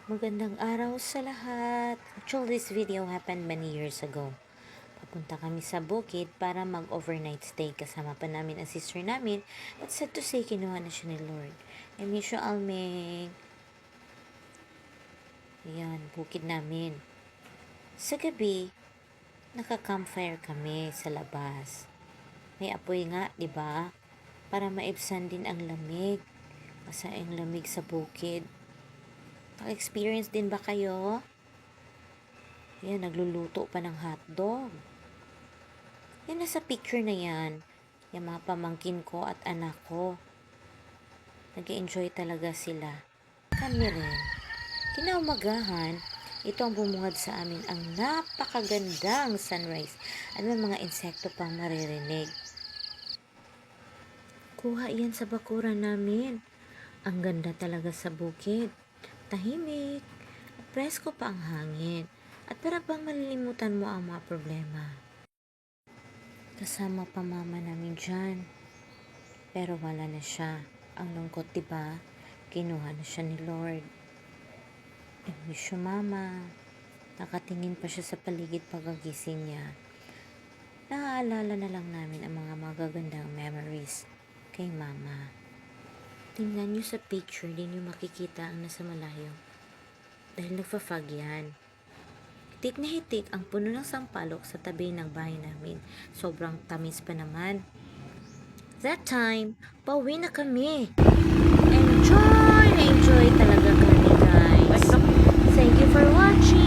Magandang araw sa lahat. Actually, this video happened many years ago. Papunta kami sa bukid para mag-overnight stay. Kasama pa namin ang sister namin. At sad to say, kinuha na siya ni Lord. I miss you, Alming. Ayan, bukid namin. Sa gabi, naka-campfire kami sa labas. May apoy nga, di ba? Para maibsan din ang lamig. Masaing lamig sa bukid. Naka-experience din ba kayo? Yan, nagluluto pa ng hotdog. Yan, nasa picture na yan. Yung mga pamangkin ko at anak ko. Nag-enjoy talaga sila. Kami rin. Kinaumagahan, ito ang bumungad sa amin ang napakagandang sunrise at may mga insekto pang maririnig. Kuha yan sa bakuran namin. Ang ganda talaga sa bukid. Tahimik. At presko pa ang hangin. At para bang malilimutan mo ang mga problema. Kasama pa mama namin dyan. Pero wala na siya. Ang lungkot, diba? Kinuha na siya ni Lord. I miss you, mama. Nakatingin pa siya sa paligid pagkagising niya. Naaalala na lang namin ang mga magagandang memories kay mama. Tingnan niyo sa picture, din niyo makikita ang nasa malayo. Dahil nagfa-fog yan. Hitik na hitik ang puno ng sampalok sa tabi ng bahay namin. Sobrang tamis pa naman. That time, pauwi na kami. Enjoy na enjoy talaga kami, guys. Thank you for watching.